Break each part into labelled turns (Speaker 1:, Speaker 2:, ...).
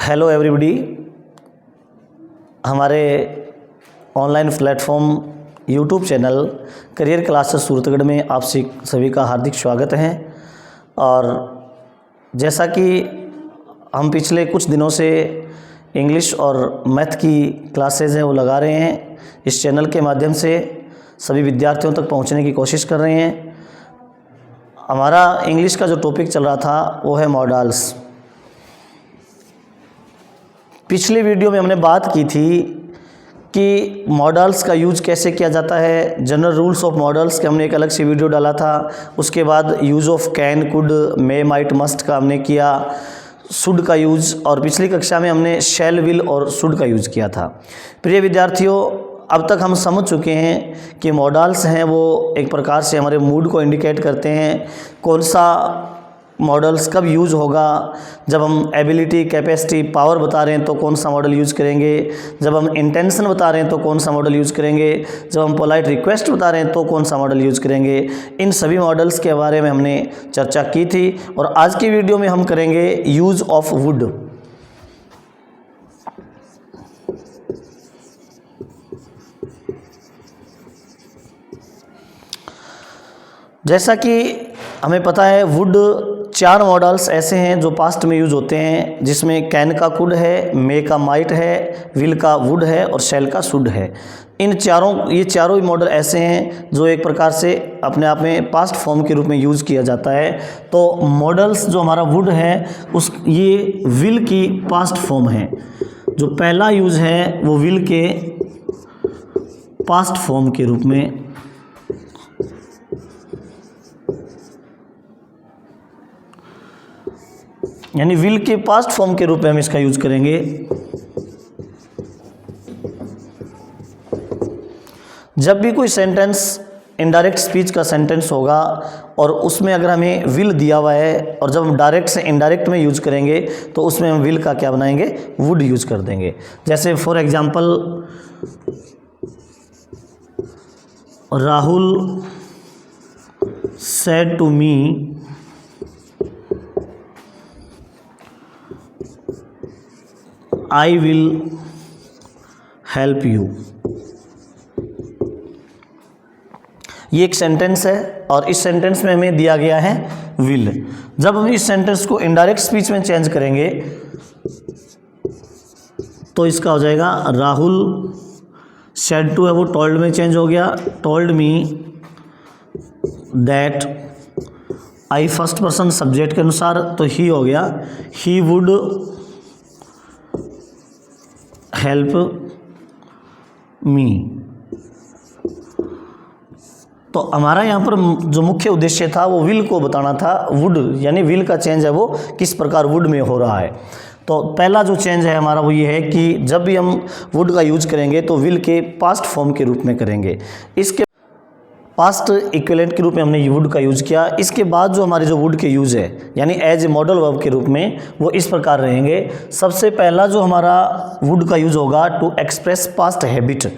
Speaker 1: Hello everybody, हमारे online platform YouTube channel career classes Suratgarh में आप सभी का हार्दिक स्वागत है। और जैसा कि हम पिछले कुछ दिनों से इंग्लिश और मैथ की क्लासेज हैं वो लगा रहे हैं, इस चैनल के माध्यम से सभी विद्यार्थियों तक पहुंचने की कोशिश कर रहे हैं। हमारा इंग्लिश का जो टॉपिक चल रहा था वो है मॉडल्स। पिछले वीडियो में हमने बात की थी कि मॉडल्स का यूज़ कैसे किया जाता है, जनरल रूल्स ऑफ मॉडल्स के हमने एक अलग से वीडियो डाला था। उसके बाद use of can, could, may, might, must का हमने किया, शुड का यूज़, और पिछली कक्षा में हमने शैल, विल और शुड का यूज़ किया था। प्रिय विद्यार्थियों, अब तक हम समझ चुके हैं कि मॉडल्स हैं वो एक प्रकार से हमारे मूड को इंडिकेट करते हैं। कौन सा मॉडल्स कब यूज़ होगा, जब हम एबिलिटी, कैपेसिटी, पावर बता रहे हैं तो कौन सा मॉडल यूज़ करेंगे, जब हम इंटेंशन बता रहे हैं तो कौन सा मॉडल यूज़ करेंगे, जब हम पोलाइट रिक्वेस्ट बता रहे हैं तो कौन सा मॉडल यूज़ करेंगे। इन सभी मॉडल्स के बारे में हमने चर्चा की थी और आज की वीडियो में हम करेंगे यूज़ ऑफ वुड। जैसा कि हमें पता है, वुड 4 मॉडल्स ऐसे हैं जो पास्ट में यूज़ होते हैं, जिसमें कैन का कुड है, मे का माइट है, विल का वुड है और शैल का शुड है। ये चारों ही मॉडल ऐसे हैं जो एक प्रकार से अपने आप में पास्ट फॉर्म के रूप में यूज़ किया जाता है। तो मॉडल्स जो हमारा वुड है ये विल की पास्ट फॉर्म है। जो पहला यूज़ है वो विल के पास्ट फॉर्म के रूप में, यानी विल के पास्ट फॉर्म के रूप में हम इसका यूज करेंगे। जब भी कोई सेंटेंस इनडायरेक्ट स्पीच का सेंटेंस होगा और उसमें अगर हमें विल दिया हुआ है और जब हम डायरेक्ट से इनडायरेक्ट में यूज करेंगे तो उसमें हम विल का क्या बनाएंगे, वुड यूज कर देंगे। जैसे for example, Rahul said to me I will help you। ये एक सेंटेंस है और इस सेंटेंस में हमें दिया गया है विल। जब हम इस सेंटेंस को इनडायरेक्ट स्पीच में चेंज करेंगे तो इसका हो जाएगा राहुल सेड टू है वो टोल्ड में चेंज हो गया, told me that, I first person subject के अनुसार तो ही हो गया, ही वुड हेल्प मी। तो हमारा यहाँ पर जो मुख्य उद्देश्य था वो विल को बताना था। वुड यानी विल का चेंज है वो किस प्रकार वुड में हो रहा है। तो पहला जो चेंज है हमारा वो ये है कि जब भी हम वुड का यूज करेंगे तो विल के पास्ट फॉर्म के रूप में करेंगे। इसके पास्ट इक्विवेलेंट के रूप में हमने वुड का यूज़ किया। इसके बाद जो हमारे जो वुड के यूज़ है यानी एज ए मॉडल वर्ब के रूप में वो इस प्रकार रहेंगे। सबसे पहला जो हमारा वुड का यूज़ होगा टू एक्सप्रेस पास्ट हैबिट,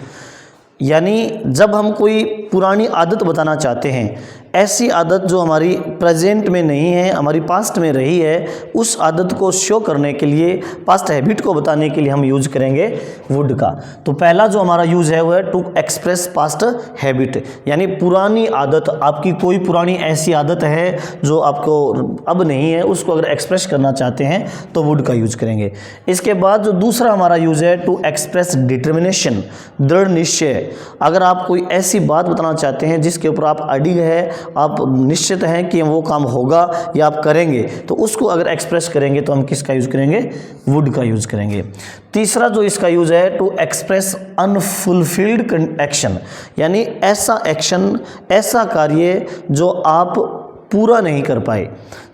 Speaker 1: यानी जब हम कोई पुरानी आदत बताना चाहते हैं, ऐसी आदत जो हमारी प्रेजेंट में नहीं है, हमारी पास्ट में रही है, उस आदत को शो करने के लिए, पास्ट हैबिट को बताने के लिए हम यूज करेंगे वुड का। तो पहला जो हमारा यूज है वो है टू एक्सप्रेस पास्ट हैबिट, यानी पुरानी आदत, आपकी कोई पुरानी ऐसी आदत है जो आपको अब नहीं है, उसको अगर एक्सप्रेस करना चाहते हैं तो वुड का यूज करेंगे। इसके बाद जो दूसरा हमारा यूज है टू एक्सप्रेस डिटर्मिनेशन, दृढ़ निश्चय। अगर आप कोई ऐसी बात बताना चाहते हैं जिसके ऊपर आप अडिग है, आप निश्चित हैं कि वो काम होगा या आप करेंगे, तो उसको अगर एक्सप्रेस करेंगे तो हम किसका यूज करेंगे, वुड का यूज करेंगे। तीसरा जो इसका यूज है टू एक्सप्रेस अनफुलफिल्ड एक्शन, यानी ऐसा एक्शन, ऐसा कार्य जो आप पूरा नहीं कर पाए,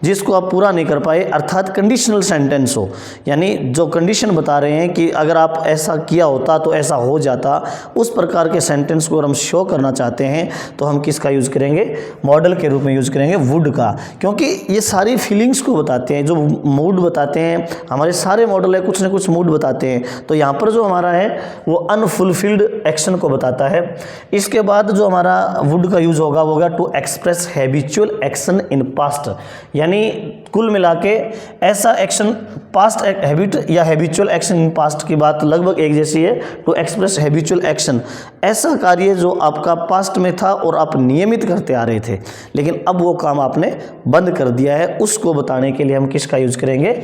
Speaker 1: जिसको आप पूरा नहीं कर पाए, अर्थात कंडीशनल सेंटेंस हो, यानी जो कंडीशन बता रहे हैं कि अगर आप ऐसा किया होता तो ऐसा हो जाता, उस प्रकार के सेंटेंस को अगर हम शो करना चाहते हैं तो हम किसका यूज़ करेंगे, मॉडल के रूप में यूज़ करेंगे वुड का। क्योंकि ये सारी फीलिंग्स को बताते हैं, जो मूड बताते हैं, हमारे सारे मॉडल है कुछ ना कुछ मूड बताते हैं। तो यहाँ पर जो हमारा है वो अनफुलफिल्ड एक्शन को बताता है। इसके बाद जो हमारा वुड का यूज़ होगा वो होगा to express habitual action in past, यानी कुल मिला के ऐसा एक्शन, पास्ट हैबिट या हैबिचुअल एक्शन इन पास्ट की बात लगभग एक जैसी है। टू एक्सप्रेस हैबिचुअल एक्शन, ऐसा कार्य जो आपका पास्ट में था और आप नियमित करते आ रहे थे, लेकिन अब वो काम आपने बंद कर दिया है, उसको बताने के लिए हम किसका यूज करेंगे?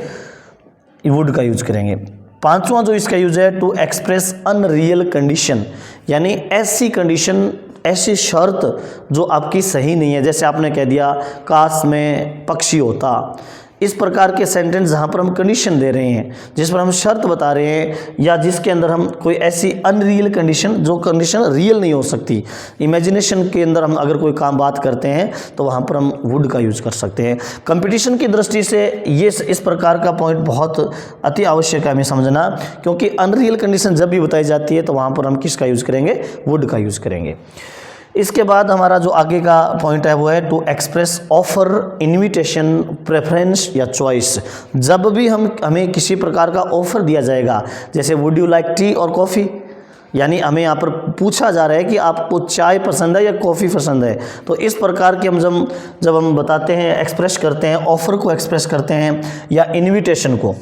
Speaker 1: वुड का यूज करेंगे। पांचवा जो इसका यूज है, टू एक्सप्रेस अनरियल कंडीशन, यानी ऐसी कंडीशन, ऐसी शर्त जो आपकी सही नहीं है। जैसे आपने कह दिया काश में पक्षी होता, इस प्रकार के सेंटेंस जहाँ पर हम कंडीशन दे रहे हैं, जिस पर हम शर्त बता रहे हैं, या जिसके अंदर हम कोई ऐसी अनरियल कंडीशन, जो कंडीशन रियल नहीं हो सकती, इमेजिनेशन के अंदर हम अगर कोई काम बात करते हैं तो वहाँ पर हम वुड का यूज़ कर सकते हैं। कंपटीशन की दृष्टि से ये इस प्रकार का पॉइंट बहुत अति आवश्यक है हमें समझना, क्योंकि अनरियल कंडीशन जब भी बताई जाती है तो वहाँ पर हम किसका यूज़ करेंगे? वुड का यूज़ करेंगे। इसके बाद हमारा जो आगे का पॉइंट है वो है to express offer, invitation, preference या चॉइस। जब भी हमें किसी प्रकार का ऑफर दिया जाएगा, जैसे वुड यू लाइक टी और कॉफ़ी, यानी हमें यहाँ पर पूछा जा रहा है कि आपको चाय पसंद है या कॉफ़ी पसंद है, तो इस प्रकार के हम जब हम बताते हैं, एक्सप्रेस करते हैं, ऑफ़र को एक्सप्रेस करते हैं या इनविटेशन को,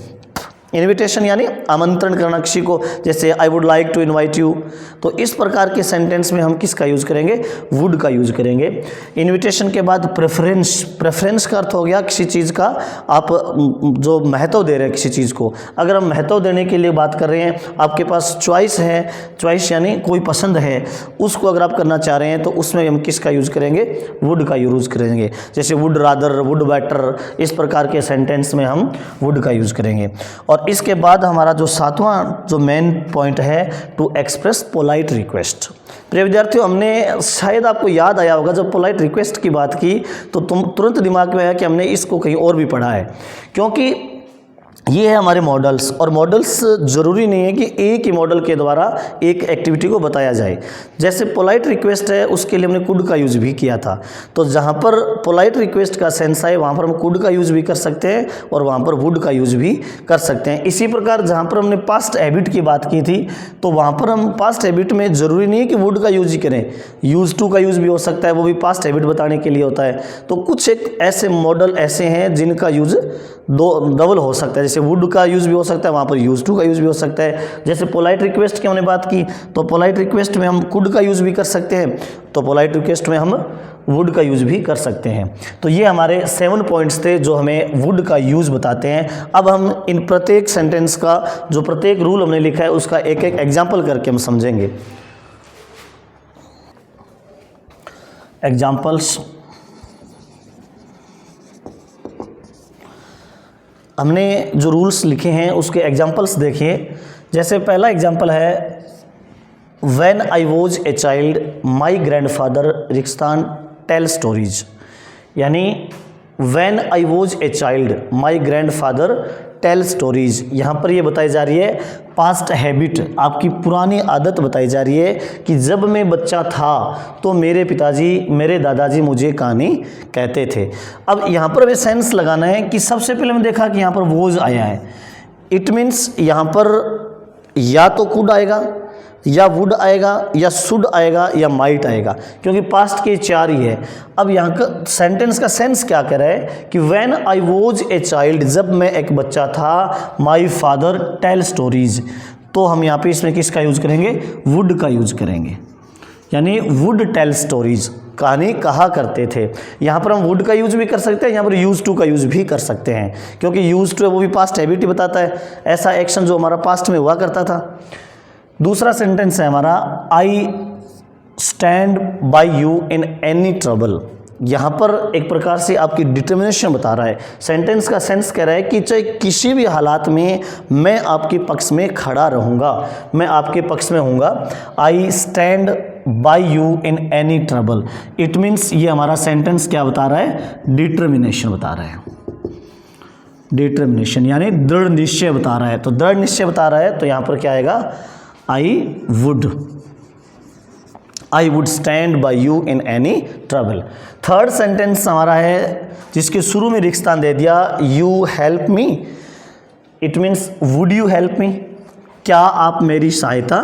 Speaker 1: इनविटेशन यानी आमंत्रण करना किसी को, जैसे I would like to invite you, तो इस प्रकार के सेंटेंस में हम किसका यूज़ करेंगे? वुड का यूज़ करेंगे। इनविटेशन के बाद प्रेफरेंस, प्रेफरेंस का अर्थ हो गया किसी चीज़ का आप जो महत्व दे रहे हैं किसी चीज़ को। अगर हम महत्व देने के लिए बात कर रहे हैं, आपके पास चॉइस है, चॉइस यानी कोई पसंद है, उसको अगर आप करना चाह रहे हैं तो उसमें हम किसका यूज़ करेंगे? वुड का यूज़ करेंगे। जैसे वुड रादर, वुड बेटर, इस प्रकार के सेंटेंस में हम वुड का यूज़ करेंगे। और इसके बाद हमारा जो सातवां जो मेन पॉइंट है, टू एक्सप्रेस पोलाइट रिक्वेस्ट। प्रिय विद्यार्थियों, हमने शायद आपको याद आया होगा जब पोलाइट रिक्वेस्ट की बात की तो तुरंत दिमाग में आया कि हमने इसको कहीं और भी पढ़ा है, क्योंकि ये है हमारे मॉडल्स, और मॉडल्स ज़रूरी नहीं है कि एक ही मॉडल के द्वारा एक एक्टिविटी को बताया जाए। जैसे पोलाइट रिक्वेस्ट है, उसके लिए हमने कुड का यूज़ भी किया था, तो जहाँ पर पोलाइट रिक्वेस्ट का सेंस है वहाँ पर हम कुड का यूज़ भी कर सकते हैं और वहाँ पर वुड का यूज़ भी कर सकते हैं। इसी प्रकार जहाँ पर हमने पास्ट हैबिट की बात की थी, तो वहाँ पर हम पास्ट हैबिट में ज़रूरी नहीं है कि वुड का यूज़ ही करें, यूज़ टू का यूज़ भी हो सकता है, वो भी पास्ट हैबिट बताने के लिए होता है। तो कुछ एक ऐसे मॉडल ऐसे हैं जिनका यूज़ डबल हो सकता है, जैसे वुड का यूज़ भी हो सकता है, वहाँ पर यूज़ टू का यूज़ भी हो सकता है। जैसे पोलाइट रिक्वेस्ट की हमने बात की, तो पोलाइट रिक्वेस्ट में हम कुड का यूज़ भी कर सकते हैं, तो पोलाइट रिक्वेस्ट में हम वुड का यूज़ भी कर सकते हैं। तो ये हमारे 7 पॉइंट्स थे जो हमें वुड का यूज़ बताते हैं। अब हम इन प्रत्येक सेंटेंस का जो प्रत्येक रूल हमने लिखा है उसका एक एक एग्जाम्पल करके हम समझेंगे। एग्जाम्पल्स, हमने जो रूल्स लिखे हैं उसके एग्जाम्पल्स देखिए। जैसे पहला एग्जाम्पल है, when I was a child my grandfather रिक्स्तान टेल स्टोरीज, यानी when I was a child my grandfather tell stories. यहाँ पर ये बताई जा रही है पास्ट हैबिट, आपकी पुरानी आदत बताई जा रही है कि जब मैं बच्चा था तो मेरे पिताजी, मेरे दादाजी मुझे कहानी कहते थे। अब यहाँ पर हमें सेंस लगाना है कि सबसे पहले हमने देखा कि यहाँ पर वॉज आया है, इट मीन्स यहाँ पर या तो कुड आएगा या वुड आएगा या शुड आएगा या माइट आएगा, क्योंकि पास्ट के 4 ही है। अब यहाँ का सेंटेंस का सेंस क्या कह रहा है कि when I was a child, जब मैं एक बच्चा था, माई फादर टेल स्टोरीज, तो हम यहाँ पे इसमें किसका यूज़ करेंगे? वुड का यूज़ करेंगे, यानी वुड टेल स्टोरीज, कहानी कहा करते थे। यहाँ पर हम वुड का यूज़ भी कर सकते हैं, यहाँ पर यूज़ टू का यूज़ भी कर सकते हैं, क्योंकि यूज़ टू है वो भी पास्ट हैबिट ही बताता है, ऐसा एक्शन जो हमारा पास्ट में हुआ करता था। दूसरा सेंटेंस है हमारा, आई stand by you in any trouble. यहाँ पर एक प्रकार से आपकी डिटर्मिनेशन बता रहा है। सेंटेंस का सेंस कह रहा है कि चाहे किसी भी हालात में मैं आपके पक्ष में खड़ा रहूँगा, मैं आपके पक्ष में हूँगा। I stand by you in any trouble, it means ये हमारा सेंटेंस क्या बता रहा है? डिटर्मिनेशन बता रहा है, डिटर्मिनेशन यानी दृढ़ निश्चय बता रहा है। तो दृढ़ निश्चय बता रहा है तो यहाँ पर क्या आएगा? I would stand by you in any trouble. Third sentence हमारा है जिसके शुरू में रिक्स्तान दे दिया, you help me, it means would you help me, क्या आप मेरी सहायता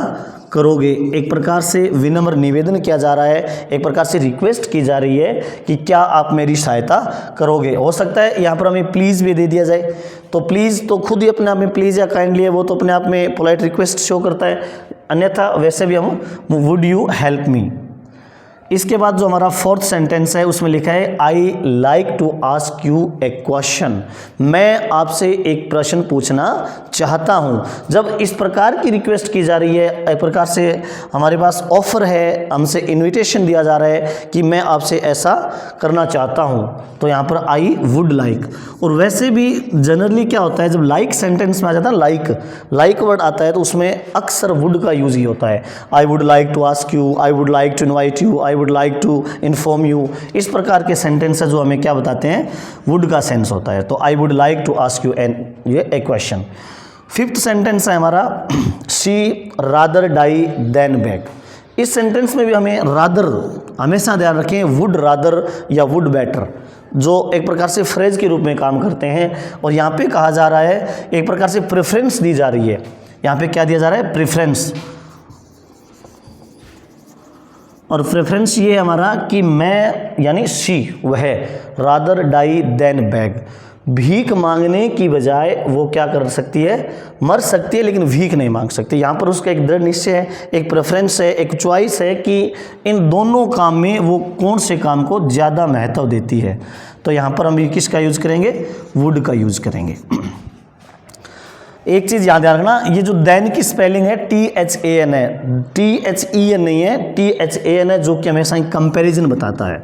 Speaker 1: करोगे, एक प्रकार से विनम्र निवेदन किया जा रहा है, एक प्रकार से रिक्वेस्ट की जा रही है कि क्या आप मेरी सहायता करोगे। हो सकता है यहाँ पर हमें प्लीज़ भी दे दिया जाए, तो प्लीज़ तो खुद ही अपने आप में प्लीज़ या काइंडली है, वो तो अपने आप में पोलाइट रिक्वेस्ट शो करता है, अन्यथा वैसे भी हम वुड यू हेल्प मी। इसके बाद जो हमारा फोर्थ सेंटेंस है उसमें लिखा है I like to ask you a question, मैं आपसे एक प्रश्न पूछना चाहता हूँ। जब इस प्रकार की रिक्वेस्ट की जा रही है, एक प्रकार से हमारे पास ऑफर है, हमसे इनविटेशन दिया जा रहा है कि मैं आपसे ऐसा करना चाहता हूँ, तो यहाँ पर आई वुड लाइक। और वैसे भी जनरली क्या होता है, जब लाइक सेंटेंस में आ जाता है लाइक वर्ड आता है तो उसमें अक्सर वुड का यूज ही होता है। I would like to ask you, I would like to invite you, I would like to inform you, इस प्रकार के सेंटेंस है जो हमें क्या बताते हैं, वुड का सेंस होता है। तो I would like to ask you a question. Fifth sentence है हमारा she rather die than beg. इस सेंटेंस में भी हमें रादर हमेशा ध्यान रखें, वुड रादर या वुड बेटर, जो एक प्रकार से फ्रेज के रूप में काम करते हैं। और यहाँ पे कहा जा रहा है, एक प्रकार से प्रेफरेंस दी जा रही है। यहाँ पे क्या दिया जा रहा है, प्रेफरेंस। और प्रेफरेंस ये है हमारा कि मैं यानी शी, वह रादर डाई देन बेग, भीख मांगने की बजाय वो क्या कर सकती है, मर सकती है, लेकिन भीख नहीं मांग सकती। यहाँ पर उसका एक दृढ़ निश्चय है, एक प्रेफरेंस है, एक चॉइस है कि इन दोनों काम में वो कौन से काम को ज़्यादा महत्व देती है। तो यहाँ पर हम किसका यूज़ करेंगे, वुड का यूज़ करेंगे। एक चीज़ याद रखना, ये जो देन की स्पेलिंग है THAN है, THEN नहीं है, THAN है, जो कि हमेशा कंपैरिजन बताता है।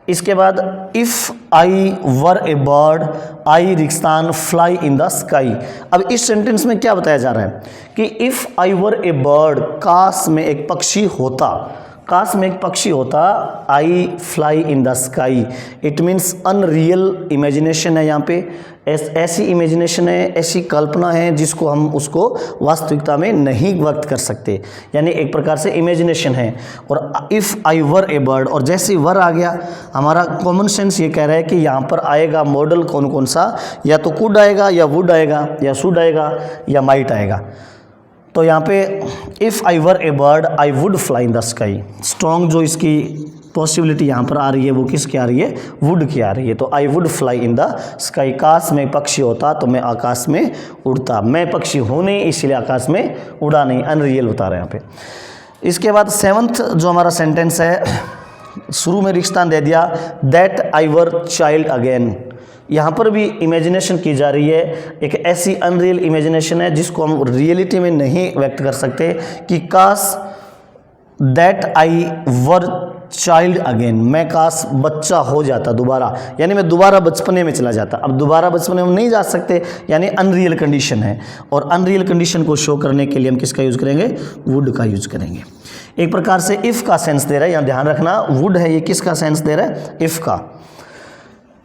Speaker 1: इसके बाद if I were a bird I रिक्सान फ्लाई इन द स्काई। अब इस सेंटेंस में क्या बताया जा रहा है कि if I were a bird, काश में एक पक्षी होता, काश में एक पक्षी होता, आई fly in the sky, it means unreal imagination है। यहाँ पे ऐसी इमेजिनेशन है, ऐसी कल्पना है जिसको हम उसको वास्तविकता में नहीं व्यक्त कर सकते, यानी एक प्रकार से इमेजिनेशन है। और if I were a bird, और जैसे वर आ गया, हमारा कॉमन सेंस ये कह रहा है कि यहाँ पर आएगा मॉडल कौन कौन सा, या तो कुड आएगा, या वुड आएगा, या शुड आएगा, या माइट आएगा। तो यहाँ पे if I were a bird I would fly in the sky, strong जो इसकी पॉसिबिलिटी यहाँ पर आ रही है वो किसकी आ रही है, वुड की आ रही है। तो I would fly in the sky, काश में पक्षी होता तो मैं आकाश में उड़ता, मैं पक्षी हूँ नहीं इसलिए आकाश में उड़ा नहीं, अनरियल बता रहे हैं यहाँ पे। इसके बाद सेवंथ जो हमारा सेंटेंस है, शुरू में रिश्ता दे दिया, that I were child again. यहाँ पर भी इमेजिनेशन की जा रही है, एक ऐसी अनरियल इमेजिनेशन है जिसको हम रियलिटी में नहीं व्यक्त कर सकते, कि काश that I were child again, मैं काश बच्चा हो जाता दोबारा, यानी मैं दोबारा बचपने में चला जाता। अब दोबारा बचपने में नहीं जा सकते, यानी अनरियल कंडीशन है, और अनरियल कंडीशन को शो करने के लिए हम किसका यूज़ करेंगे, वुड का यूज़ करेंगे। एक प्रकार से इफ़ का सेंस दे रहा है, यहाँ ध्यान रखना, वुड है ये किसका सेंस दे रहा है, इफ़ का।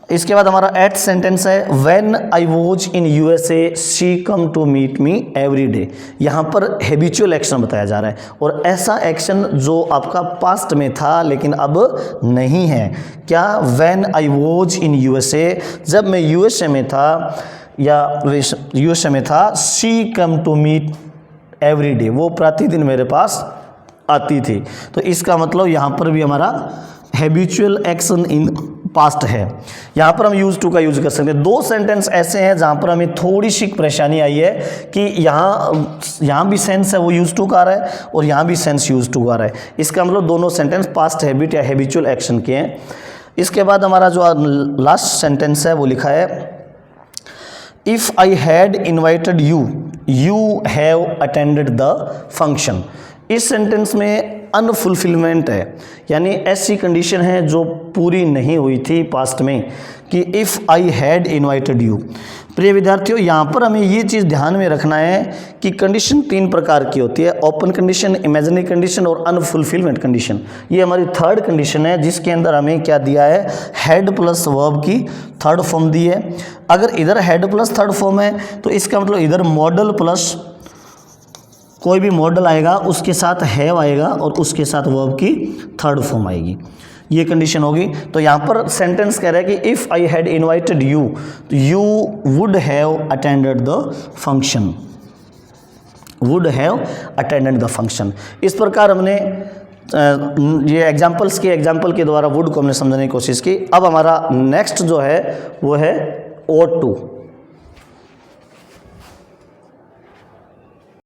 Speaker 1: इसके बाद हमारा 8th सेंटेंस है, when I was in USA she come to meet me every day. यहाँ पर हैबिचुअल एक्शन बताया जा रहा है, और ऐसा एक्शन जो आपका पास्ट में था लेकिन अब नहीं है। क्या, when I was in USA, जब मैं USA में था या USA में था, she come to meet every day, वो प्रतिदिन मेरे पास आती थी। तो इसका मतलब यहाँ पर भी हमारा हैबिचुअल एक्शन इन पास्ट है। यहाँ पर हम यूज़ टू का यूज़ कर सकते हैं। दो सेंटेंस ऐसे हैं जहाँ पर हमें थोड़ी सी परेशानी आई है कि यहाँ भी सेंस है वो यूज़ टू का आ रहा है, और यहाँ भी सेंस यूज़ टू का आ रहा है। इसका मतलब दोनों सेंटेंस पास्ट हैबिट या हैबिचुअल एक्शन के हैं। इसके बाद हमारा जो लास्ट सेंटेंस है वो लिखा है, if I had invited you, you have attended the function. इस सेंटेंस में अनफुलफिलमेंट है, यानी ऐसी कंडीशन है जो पूरी नहीं हुई थी पास्ट में, कि if I had invited you. प्रिय विद्यार्थियों, यहाँ पर हमें ये चीज़ ध्यान में रखना है कि कंडीशन 3 प्रकार की होती है, ओपन कंडीशन, इमेजिनरी कंडीशन और अनफुलफिलमेंट कंडीशन। ये हमारी थर्ड कंडीशन है जिसके अंदर हमें क्या दिया है, हैड प्लस वर्ब की थर्ड फॉर्म दी है। अगर इधर हैड प्लस थर्ड फॉर्म है तो इसका मतलब इधर मॉडल प्लस कोई भी मॉडल आएगा, उसके साथ हैव आएगा और उसके साथ वर्ब की थर्ड फॉर्म आएगी, ये कंडीशन होगी। तो यहाँ पर सेंटेंस कह रहा है कि if I had invited you, you would have attended the function, would have attended the function. इस प्रकार हमने ये एग्जाम्पल के द्वारा वुड को हमने समझने की कोशिश की। अब हमारा नेक्स्ट जो है वो है ought to।